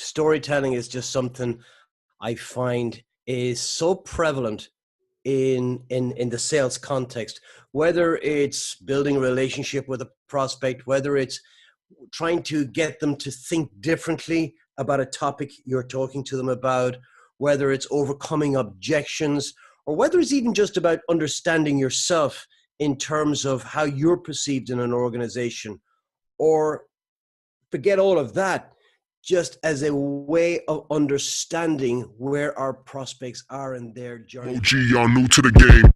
storytelling is just something I find is so prevalent in the sales context, whether it's building a relationship with a prospect, whether it's trying to get them to think differently about a topic you're talking to them about, whether it's overcoming objections, or whether it's even just about understanding yourself in terms of how you're perceived in an organization, or forget all of that, just as a way of understanding where our prospects are in their journey. OG, y'all new to the game.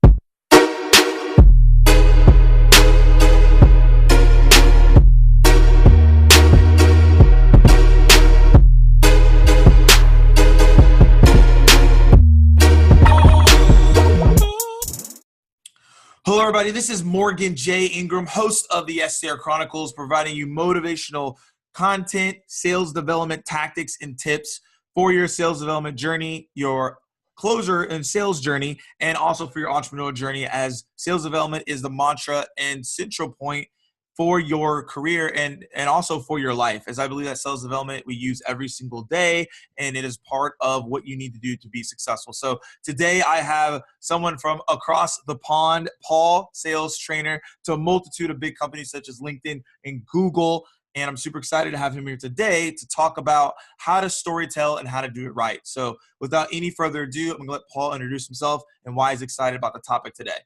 Hello, everybody. This is Morgan J. Ingram, host of the SDR Chronicles, providing you motivational content, sales development tactics, and tips for your sales development journey, your closer and sales journey, and also for your entrepreneurial journey, as sales development is the mantra and central point for your career and also for your life, as I believe that sales development we use every single day, and it is part of what you need to do to be successful. So today I have someone from across the pond, Paul, sales trainer to a multitude of big companies such as LinkedIn and Google. And I'm super excited to have him here today to talk about how to storytell and how to do it right. So without any further ado, I'm going to let Paul introduce himself and why he's excited about the topic today.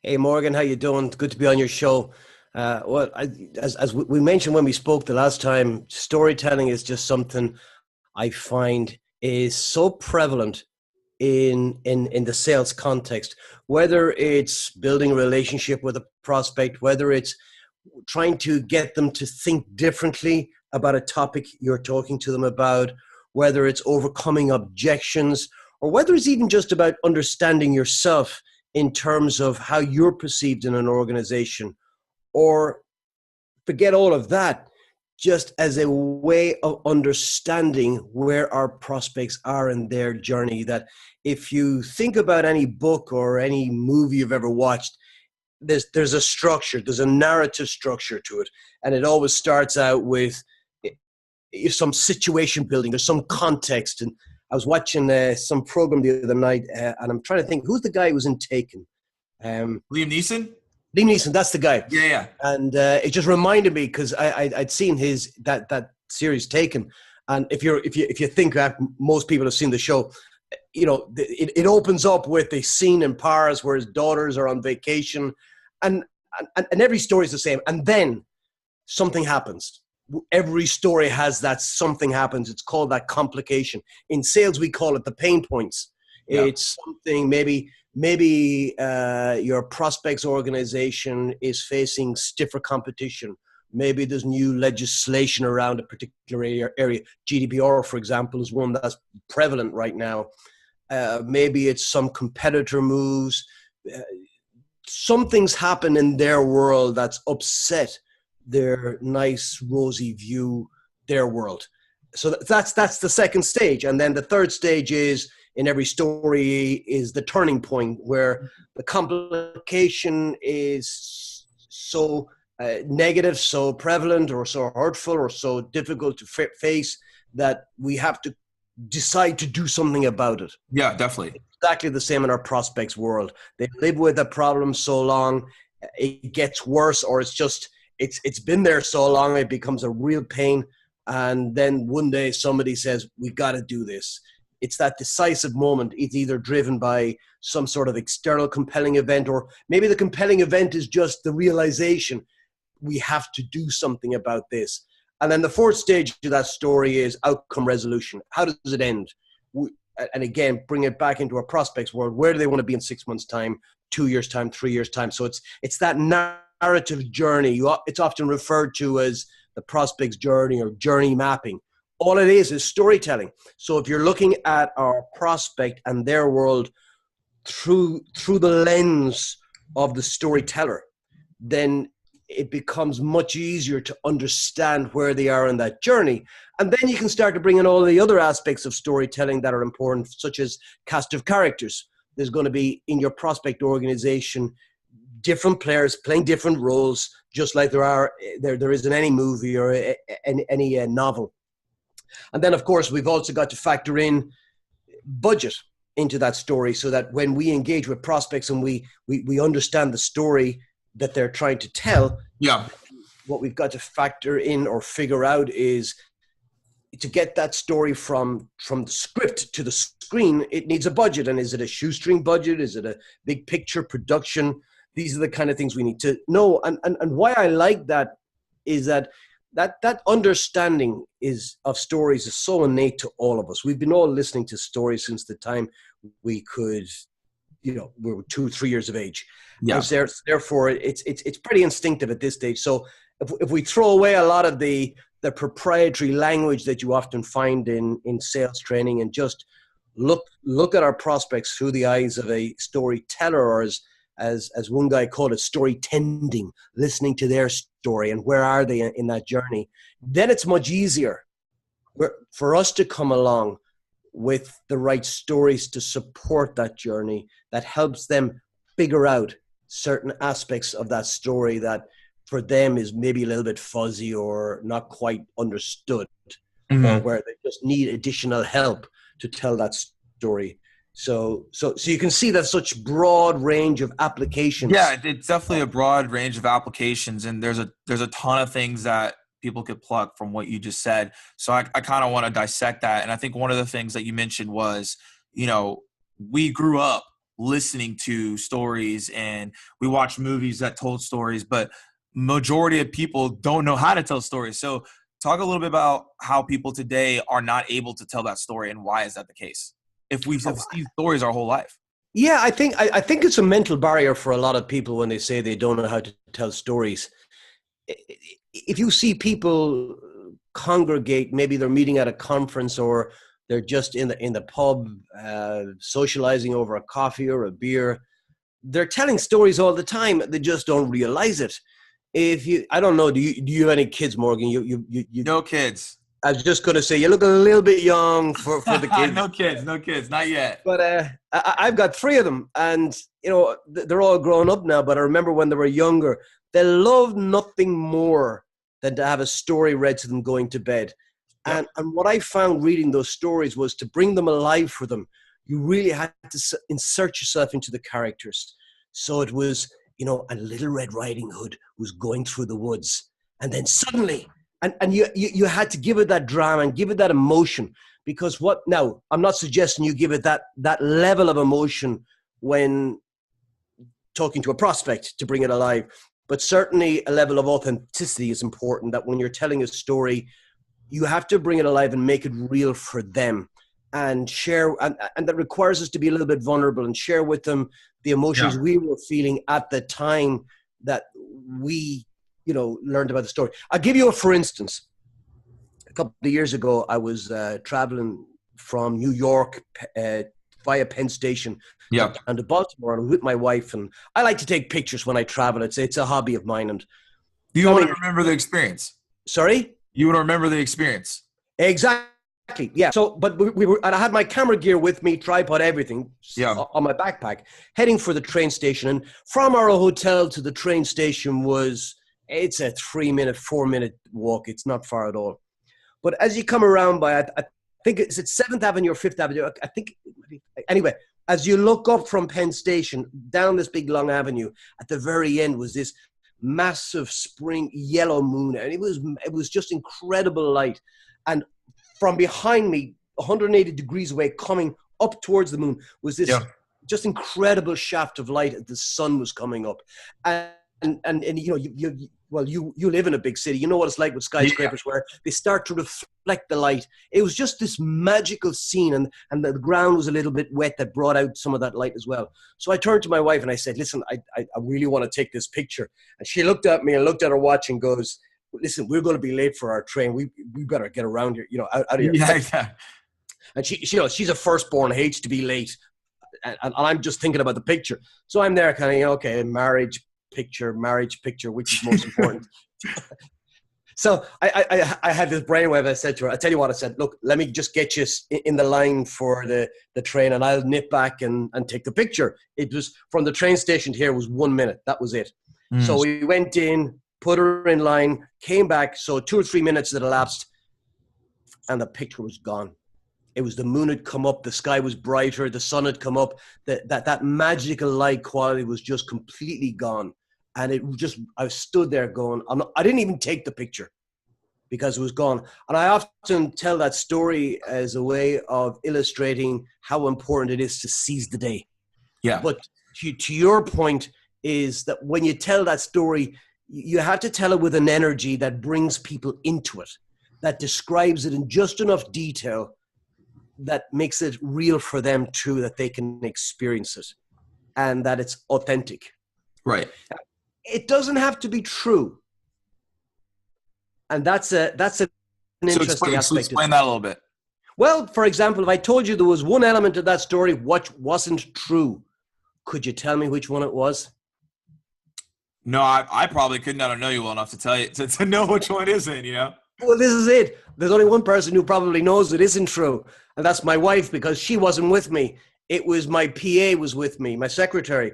Hey, Morgan, how you doing? Good to be on your show. As we mentioned when we spoke the last time, storytelling is just something I find is so prevalent in the sales context, whether it's building a relationship with a prospect, whether it's trying to get them to think differently about a topic you're talking to them about, whether it's overcoming objections, or whether it's even just about understanding yourself in terms of how you're perceived in an organization, or forget all of that, just as a way of understanding where our prospects are in their journey. That if you think about any book or any movie you've ever watched, there's a structure, there's a narrative structure to it. And it always starts out with some situation building, there's some context. And I was watching some program the other night, and I'm trying to think, who's the guy who was in Taken? Liam Neeson? Liam Neeson, that's the guy. Yeah. And it just reminded me, because I'd seen that series Taken. And if you think that most people have seen the show, you know, it opens up with a scene in Paris where his daughters are on vacation, and every story is the same. And then something happens. Every story has that something happens. It's called that complication. In sales, we call it the pain points. Yeah. It's something maybe your prospect's organization is facing stiffer competition. Maybe there's new legislation around a particular area. GDPR, for example, is one that's prevalent right now. Maybe it's some competitor moves. Something's happened in their world that's upset their nice, rosy view, their world. So that's the second stage. And then the third stage is, in every story, is the turning point where the complication is so negative, so prevalent, or so hurtful, or so difficult to face that we have to decide to do something about it. Yeah, definitely. It's exactly the same in our prospects world. They live with a problem so long, it gets worse, or it's been there so long, it becomes a real pain. And then one day somebody says, we got to do this. It's that decisive moment. It's either driven by some sort of external compelling event, or maybe the compelling event is just the realization we have to do something about this. And then the fourth stage of that story is outcome resolution. How does it end? And again, bring it back into our prospects world. Where do they want to be in 6 months' time, 2 years' time, 3 years' time? So it's that narrative journey. It's often referred to as the prospect's journey or journey mapping. All it is storytelling. So if you're looking at our prospect and their world through the lens of the storyteller, then it becomes much easier to understand where they are in that journey. And then you can start to bring in all the other aspects of storytelling that are important, such as cast of characters. There's going to be, in your prospect organization, different players playing different roles, just like there is in any movie or any novel. And then, of course, we've also got to factor in budget into that story, so that when we engage with prospects and we understand the story that they're trying to tell, what we've got to factor in or figure out is to get that story from the script to the screen, it needs a budget. And is it a shoestring budget? Is it a big picture production? These are the kind of things we need to know. And why I like that is that understanding of stories is so innate to all of us. We've been all listening to stories since the time we could, we were 2-3 years of age. Yeah. Therefore, it's pretty instinctive at this stage. So if we throw away a lot of the proprietary language that you often find in sales training and just look at our prospects through the eyes of a storyteller, or as one guy called it, story tending, listening to their story and where are they in that journey, then it's much easier for us to come along with the right stories to support that journey that helps them figure out certain aspects of that story that for them is maybe a little bit fuzzy or not quite understood, or where they just need additional help to tell that story. So you can see that such broad range of applications. Yeah, it's definitely a broad range of applications, and there's a ton of things that people could pluck from what you just said. So I kind of want to dissect that. And I think one of the things that you mentioned was, we grew up listening to stories and we watched movies that told stories, but majority of people don't know how to tell stories. So talk a little bit about how people today are not able to tell that story, and why is that the case? If we've seen stories our whole life. Yeah, I think it's a mental barrier for a lot of people when they say they don't know how to tell stories. If you see people congregate, maybe they're meeting at a conference or they're just in the pub, socializing over a coffee or a beer, they're telling stories all the time. They just don't realize it. I don't know, do you have any kids, Morgan? You No kids. I was just going to say, you look a little bit young for the kids. No kids, not yet. But I've got 3 of them, and they're all grown up now. But I remember when they were younger, they loved nothing more than to have a story read to them going to bed. Yep. And what I found reading those stories was to bring them alive for them. You really had to insert yourself into the characters. So it was, a Little Red Riding Hood was going through the woods, and then suddenly. And you had to give it that drama and give it that emotion, because now I'm not suggesting you give it that level of emotion when talking to a prospect to bring it alive, but certainly a level of authenticity is important, that when you're telling a story, you have to bring it alive and make it real for them and share. And that requires us to be a little bit vulnerable and share with them the emotions we were feeling at the time that we learned about the story. I'll give you for instance. A couple of years ago, I was traveling from New York via Penn Station down to Baltimore, and with my wife. And I like to take pictures when I travel. It's a hobby of mine. And you want to remember the experience? Sorry? You want to remember the experience? Exactly. Yeah. So, but we were, and I had my camera gear with me, tripod, everything, on my backpack, heading for the train station. And from our hotel to the train station it's a 4-minute walk. It's not far at all. But as you come around by, I think it's 7th Avenue or 5th Avenue. I think, anyway, as you look up from Penn Station, down this big long avenue, at the very end was this massive spring yellow moon. And it was just incredible light. And from behind me, 180 degrees away, coming up towards the moon, was this just incredible shaft of light as the sun was coming up. And you live in a big city. You know what it's like with skyscrapers where they start to reflect the light. It was just this magical scene, and the ground was a little bit wet that brought out some of that light as well. So I turned to my wife and I said, listen, I really want to take this picture. And she looked at me and looked at her watch and goes, listen, we're going to be late for our train. We better get around here, out of here. Yeah. And she's a firstborn, hates to be late. And I'm just thinking about the picture. So I'm there kind of, okay, marriage picture, which is most important. So I had this brainwave. I said to her, I tell you what, I said, look, let me just get you in the line for the train, and I'll nip back and take the picture. It was from the train station to here was 1 minute. That was it. So we went in, put her in line, came back. So 2 or 3 minutes that elapsed. and the picture was gone. It was the moon had come up, the sky was brighter, the sun had come up, that magical light quality was just completely gone. And I stood there going, I didn't even take the picture because it was gone. And I often tell that story as a way of illustrating how important it is to seize the day. Yeah. But to your point is that when you tell that story, you have to tell it with an energy that brings people into it, that describes it in just enough detail that makes it real for them too, that they can experience it and that it's authentic. Right. It doesn't have to be true. And that's an interesting aspect. So explain that a little bit. Well, for example, if I told you there was one element of that story which wasn't true, could you tell me which one it was? No, I probably couldn't. I don't know you well enough to tell you to know which one isn't, you know? Well, this is it. There's only one person who probably knows it isn't true, and that's my wife, because she wasn't with me. It was my PA was with me, my secretary.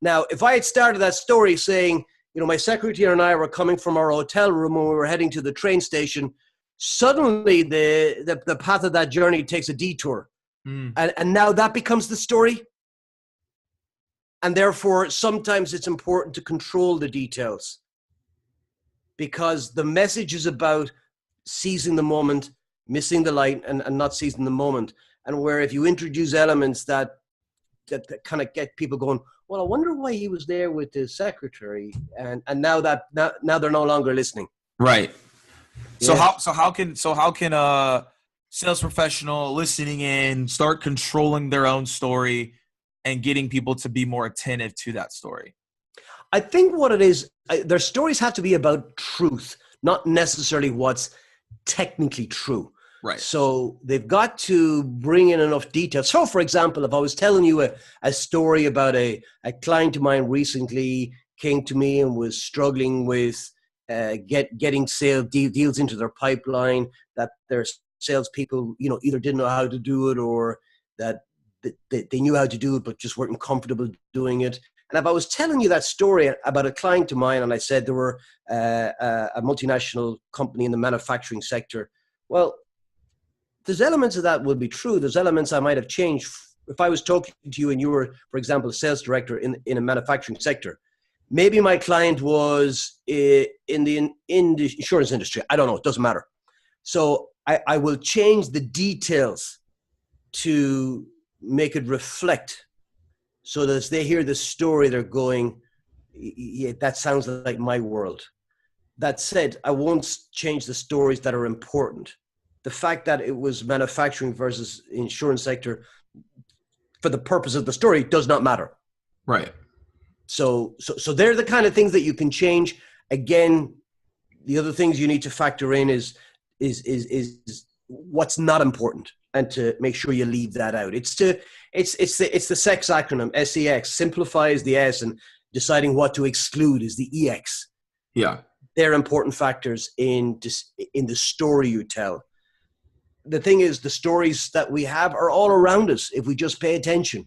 Now, if I had started that story saying, my secretary and I were coming from our hotel room and we were heading to the train station, suddenly the path of that journey takes a detour. And now that becomes the story. And therefore, sometimes it's important to control the details, because the message is about seizing the moment, missing the light, and not seizing the moment. And where if you introduce elements that kind of get people going, well, I wonder why he was there with the secretary, and now they're no longer listening. Right. Yeah. So how can a sales professional listening in start controlling their own story and getting people to be more attentive to that story? I think what it is, their stories have to be about truth, not necessarily what's technically true. Right. So they've got to bring in enough detail. So, for example, if I was telling you a story about a client of mine recently came to me and was struggling with getting sales deals into their pipeline, that their salespeople, either didn't know how to do it, or that they knew how to do it but just weren't comfortable doing it. And if I was telling you that story about a client of mine, and I said there were a multinational company in the manufacturing sector, well, there's elements of that would be true. There's elements I might have changed. If I was talking to you and you were, for example, a sales director in a manufacturing sector, maybe my client was in the insurance industry. I don't know. It doesn't matter. So I will change the details to make it reflect, so that as they hear the story, they're going, yeah, that sounds like my world. That said, I won't change the stories that are important. The fact that it was manufacturing versus insurance sector, for the purpose of the story, does not matter. Right. So they're the kind of things that you can change. Again, the other things you need to factor in is what's not important, and to make sure you leave that out. It's the SEX acronym, SEX. Simplify is the S, and deciding what to exclude is the EX. Yeah. They're important factors in the story you tell. The thing is, the stories that we have are all around us if we just pay attention.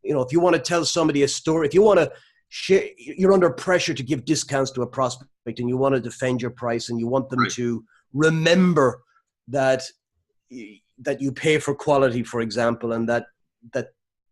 If you want to tell somebody a story, if you want to share, you're under pressure to give discounts to a prospect, and you want to defend your price, and you want them to remember that you pay for quality, for example, and that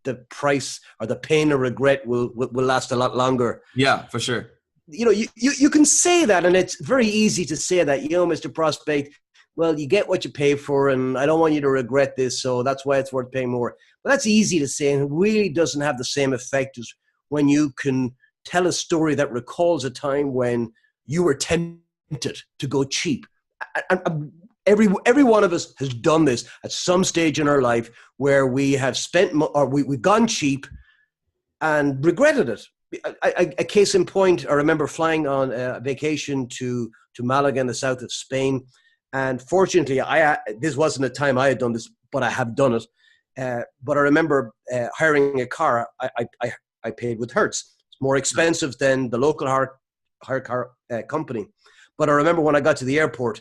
the price or the pain or regret will last a lot longer. Yeah, for sure. You can say that, and it's very easy to say that, Mr. Prospect, well, you get what you pay for, and I don't want you to regret this, so that's why it's worth paying more. But that's easy to say, and it really doesn't have the same effect as when you can tell a story that recalls a time when you were tempted to go cheap. Every one of us has done this at some stage in our life, where we have spent or we've gone cheap and regretted it. A case in point, I remember flying on a vacation to Malaga in the south of Spain. And fortunately, this wasn't a time I had done this, but I have done it. But I remember hiring a car. I paid with Hertz. It's more expensive than the local hire car company. But I remember when I got to the airport,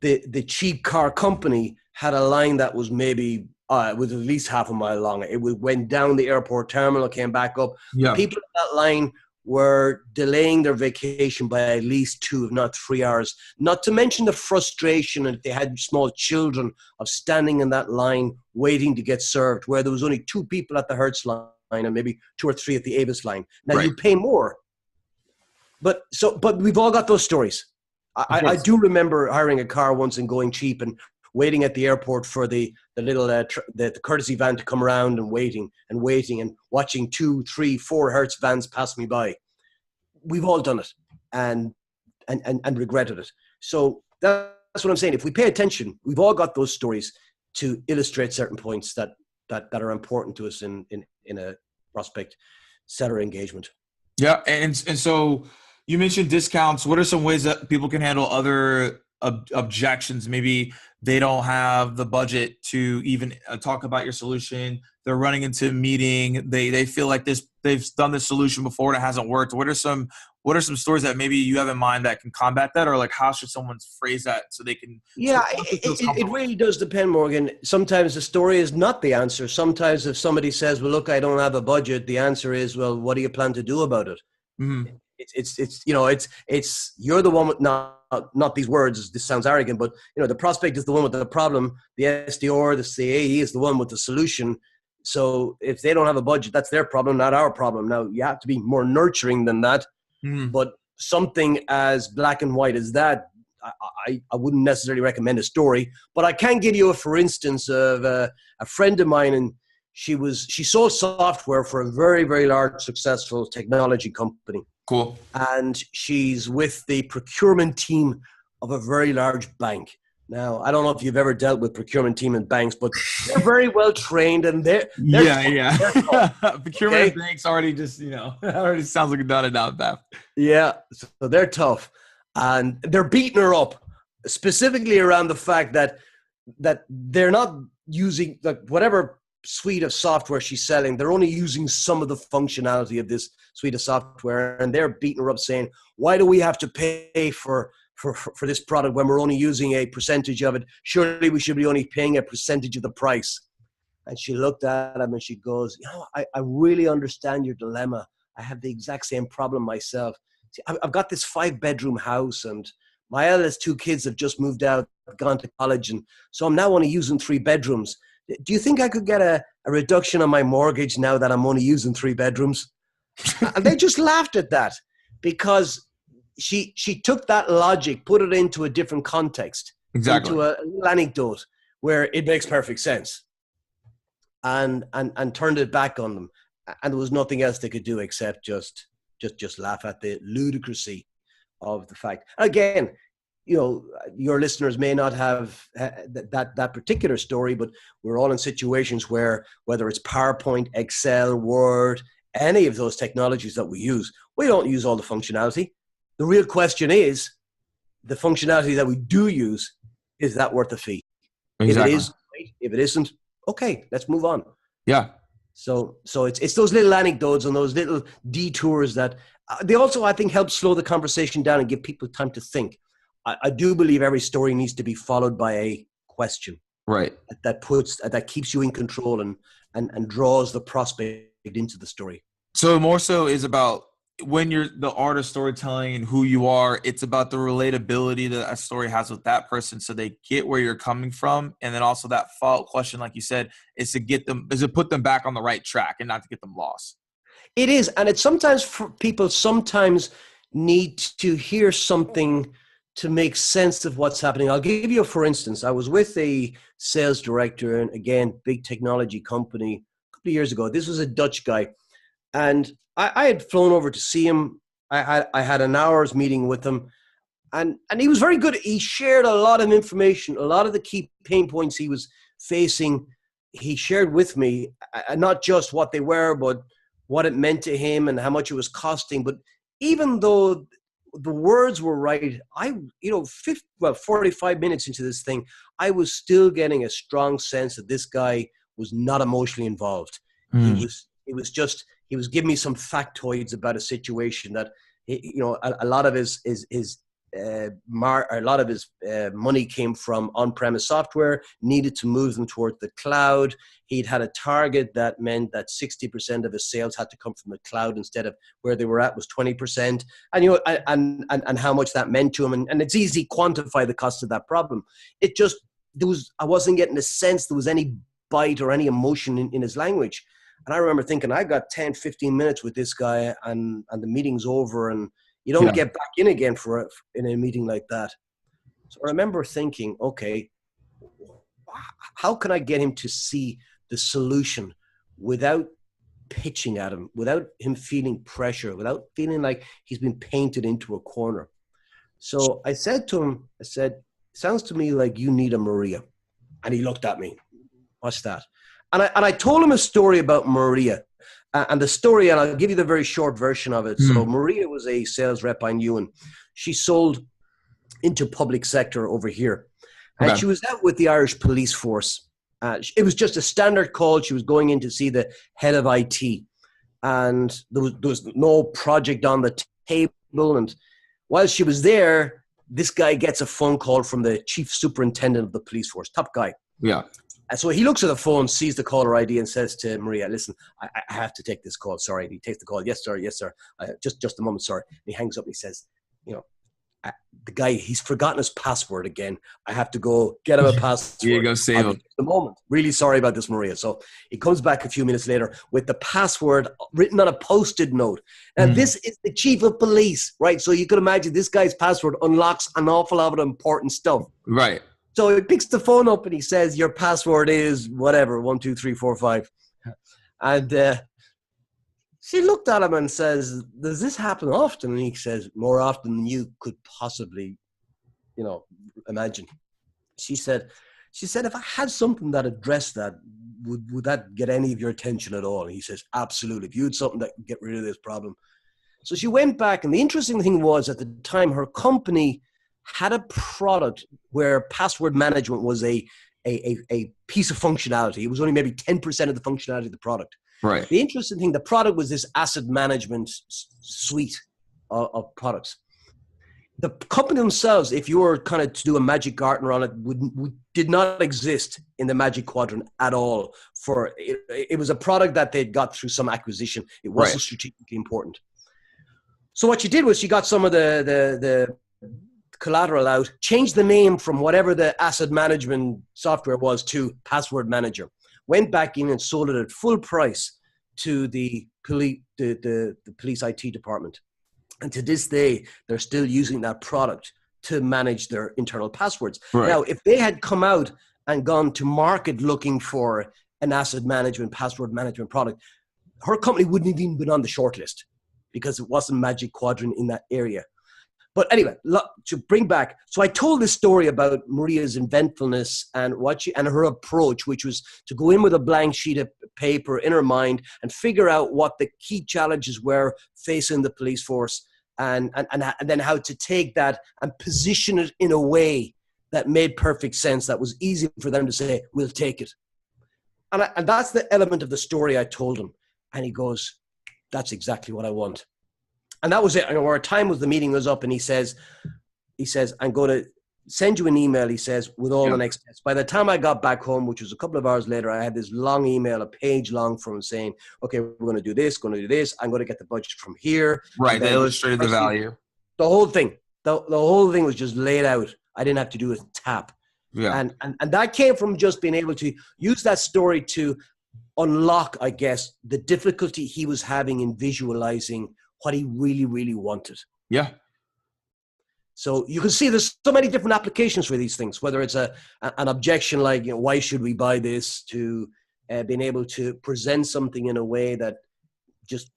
the cheap car company had a line that was maybe was at least half a mile long. It went down the airport terminal, came back up. Yeah. The people in that line were delaying their vacation by at least 2, if not 3 hours. Not to mention the frustration that they had small children of standing in that line waiting to get served, where there was only 2 people at the Hertz line and maybe 2 or 3 at the Avis line. Now Right. you pay more, but we've all got those stories. I do remember hiring a car once and going cheap and waiting at the airport for the little the courtesy van to come around and waiting and watching 2, 3, 4 Hertz vans pass me by. We've all done it and regretted it. So that's what I'm saying. If we pay attention, we've all got those stories to illustrate certain points that are important to us in a prospect seller engagement. Yeah, and so you mentioned discounts. What are some ways that people can handle other objections? Maybe they don't have the budget to even talk about your solution. They're running into a meeting. They feel like they've done this solution before and it hasn't worked. What are some stories that maybe you have in mind that can combat that, or like how should someone phrase that so they can? Yeah, it really does depend, Morgan. Sometimes the story is not the answer. Sometimes if somebody says, "Well, look, I don't have a budget," the answer is, "Well, what do you plan to do about it?" Mm-hmm. It's you're the one with not these words. This sounds arrogant, but the prospect is the one with the problem. The SDR, the CAE is the one with the solution. So if they don't have a budget, that's their problem, not our problem. Now you have to be more nurturing than that. Mm-hmm. But something as black and white as that, I wouldn't necessarily recommend a story. But I can give you for instance of a friend of mine, and she sold software for a very, very large, successful technology company. Cool. And she's with the procurement team of a very large bank. Now, I don't know if you've ever dealt with procurement team in banks, but they're very well trained and they're procurement banks already just, already sounds like a done path. Yeah. So they're tough and they're beating her up specifically around the fact that they're not using whatever suite of software she's selling. They're only using some of the functionality of this suite of software, and they're beating her up saying, why do we have to pay for this product when we're only using a percentage of it? Surely we should be only paying a percentage of the price. And she looked at him and she goes, I really understand your dilemma. I have the exact same problem myself. See, I've got this 5-bedroom house and my eldest 2 kids have just moved out, gone to college. And so I'm now only using 3 bedrooms. Do you think I could get a reduction on my mortgage now that I'm only using 3 bedrooms? And they just laughed at that because she took that logic, put it into a different context, exactly, into a little anecdote where it makes perfect sense, and turned it back on them. And there was nothing else they could do except just laugh at the ludicrousy of the fact. Again, your listeners may not have that particular story, but we're all in situations where whether it's PowerPoint, Excel, Word, any of those technologies that we use, we don't use all the functionality. The real question is the functionality that we do use, is that worth the fee? Exactly. If it is, great. If it isn't, okay, let's move on. Yeah. So it's those little anecdotes and those little detours that they also, I think, help slow the conversation down and give people time to think. I do believe every story needs to be followed by a question, right? That keeps you in control and draws the prospect into the story. So more so is about when you're the art of storytelling and who you are. It's about the relatability that a story has with that person, so they get where you're coming from, and then also that follow-up question, like you said, is to put them back on the right track and not to get them lost. It is, and it's sometimes for people need to hear something to make sense of what's happening. I'll give you, for instance, I was with a sales director, and again, big technology company a couple of years ago. This was a Dutch guy, and I had flown over to see him. I had an hour's meeting with him, and he was very good. He shared a lot of information, a lot of the key pain points he was facing. He shared with me, not just what they were, but what it meant to him and how much it was costing. But even though the words were right, 45 minutes into this thing, I was still getting a strong sense that this guy was not emotionally involved. He was giving me some factoids about a situation that, a lot of his a lot of his money came from on-premise software, needed to move them towards the cloud. He'd had a target that meant that 60% of his sales had to come from the cloud instead of where they were at was 20%. And, you know, and how much that meant to him. And it's easy to quantify the cost of that problem. It just, I wasn't getting a sense there was any bite or any emotion in his language. And I remember thinking, I got 10, 15 minutes with this guy and the meeting's over, and you don't get back in again in a meeting like that. So I remember thinking, okay, how can I get him to see the solution without pitching at him, without him feeling pressure, without feeling like he's been painted into a corner? So I said to him, sounds to me like you need a Maria. And he looked at me. What's that? And I told him a story about Maria. And the story, and I'll give you the very short version of it. So Maria was a sales rep I knew, and she sold into public sector over here. And she was out with the Irish police force. It was just a standard call. She was going in to see the head of IT. And there was no project on the table. And while she was there, this guy gets a phone call from the chief superintendent of the police force, top guy. Yeah. And so he looks at the phone, sees the caller ID, and says to Maria, listen, I have to take this call. Sorry. And he takes the call. Yes, sir. Yes, sir. Just a moment. Sorry. And he hangs up and he says, you know, the guy, he's forgotten his password again. I have to go get him a password. Here you go, save him. The moment. Really sorry about this, Maria. So he comes back a few minutes later with the password written on a Post-it note. And this is the chief of police, right? So you could imagine this guy's password unlocks an awful lot of important stuff. Right. So he picks the phone up and he says, your password is whatever, 1, 2, 3, 4, 5. And she looked at him and says, does this happen often? And he says, more often than you could possibly, you know, imagine. She said, if I had something that addressed that, would that get any of your attention at all? And he says, absolutely. If you had something that could get rid of this problem. So she went back, and the interesting thing was at the time her company had a product where password management was a piece of functionality. It was only maybe 10% of the functionality of the product. Right. The interesting thing, the product was this asset management suite of products. The company themselves, if you were kind of to do a Magic Gartner on it, did not exist in the Magic Quadrant at all. It was a product that they'd got through some acquisition. It wasn't strategically important. So what she did was she got some of the collateral out, changed the name from whatever the asset management software was to Password Manager, went back in and sold it at full price to the police IT department. And to this day, they're still using that product to manage their internal passwords. Right. Now, if they had come out and gone to market looking for an asset management, password management product, her company wouldn't have even been on the shortlist because it wasn't Magic Quadrant in that area. But anyway, to bring back, so I told this story about Maria's inventfulness and her approach, which was to go in with a blank sheet of paper in her mind and figure out what the key challenges were facing the police force, and then how to take that and position it in a way that made perfect sense, that was easy for them to say, we'll take it. And that's the element of the story I told him. And he goes, that's exactly what I want. And that was it. Our time was, the meeting was up, and he says, I'm going to send you an email, he says, with all the next steps. By the time I got back home, which was a couple of hours later, I had this long email, a page long, from him saying, okay, we're going to do this, I'm going to get the budget from here. Right, they illustrated the value. The whole thing. The whole thing was just laid out. I didn't have to do a tap. Yeah. And that came from just being able to use that story to unlock, I guess, the difficulty he was having in visualizing what he really, really wanted. Yeah. So you can see there's so many different applications for these things, whether it's an objection like, you know, why should we buy this, to being able to present something in a way that just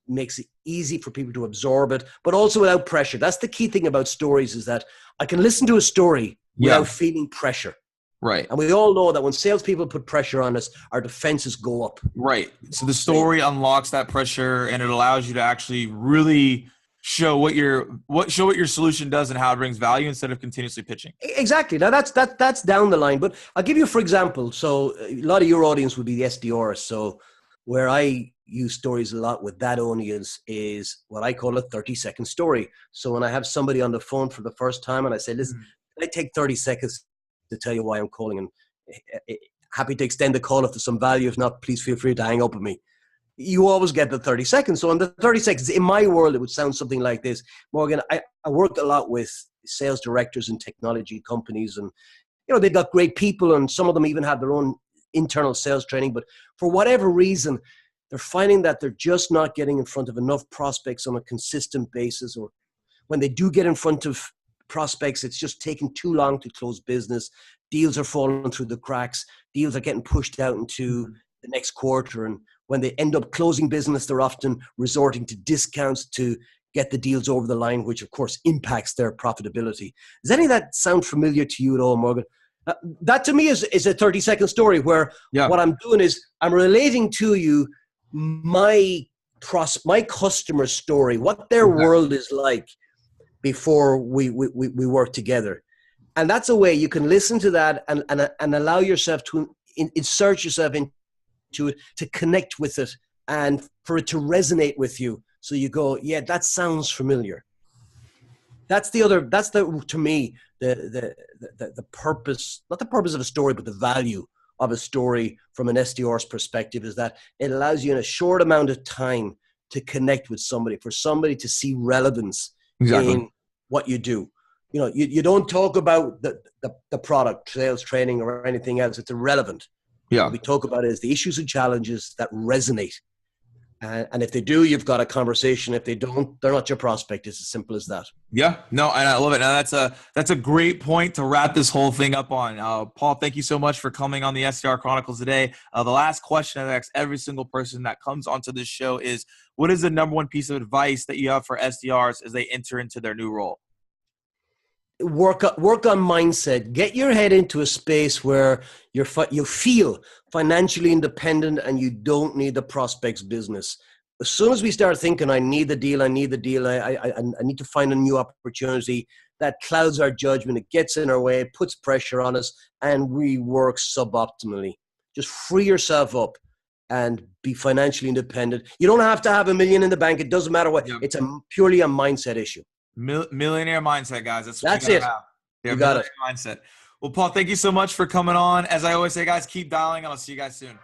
makes it easy for people to absorb it, but also without pressure. That's the key thing about stories, is that I can listen to a story without feeling pressure. Right. And we all know that when salespeople put pressure on us, our defenses go up. Right. So the story unlocks that pressure, and it allows you to actually really show what your solution does and how it brings value, instead of continuously pitching. Exactly. Now that's down the line. But I'll give you, for example, so a lot of your audience would be the SDRs. So where I use stories a lot with that audience is what I call a 30-second story. So when I have somebody on the phone for the first time and I say, listen, can I take 30 seconds to tell you why I'm calling, and happy to extend the call if there's some value. If not, please feel free to hang up with me. You always get the 30 seconds. So in the 30 seconds, in my world, it would sound something like this. Morgan, I work a lot with sales directors in technology companies, and they've got great people, and some of them even have their own internal sales training. But for whatever reason, they're finding that they're just not getting in front of enough prospects on a consistent basis, or when they do get in front of prospects, it's just taking too long to close business. Deals are falling through the cracks. Deals are getting pushed out into the next quarter. And when they end up closing business, they're often resorting to discounts to get the deals over the line, which of course impacts their profitability. Does any of that sound familiar to you at all, Morgan? That to me is a 30-second story where what I'm doing is I'm relating to you my customer story, what their world is like before we work together. And that's a way you can listen to that and allow yourself to insert yourself into it, to connect with it, and for it to resonate with you. So you go, yeah, that sounds familiar. To me, the purpose, not the purpose of a story, but the value of a story from an SDR's perspective is that it allows you in a short amount of time to connect with somebody, for somebody to see relevance in what you do. You don't talk about the product, sales training, or anything else. It's irrelevant. Yeah. What we talk about is the issues and challenges that resonate. And if they do, you've got a conversation. If they don't, they're not your prospect. It's as simple as that. Yeah, no, and I love it. Now that's a great point to wrap this whole thing up on. Paul, thank you so much for coming on the SDR Chronicles today. The last question I ask every single person that comes onto this show is, what is the number one piece of advice that you have for SDRs as they enter into their new role? Work on mindset. Get your head into a space where you feel financially independent and you don't need the prospect's business. As soon as we start thinking, I need the deal, I need to find a new opportunity, that clouds our judgment. It gets in our way, it puts pressure on us, and we work suboptimally. Just free yourself up and be financially independent. You don't have to have $1 million in the bank. It doesn't matter what. Yeah. It's purely a mindset issue. Millionaire mindset, guys. That's it. You got it. Mindset. Well, Paul, thank you so much for coming on. As I always say, guys, keep dialing, and I'll see you guys soon.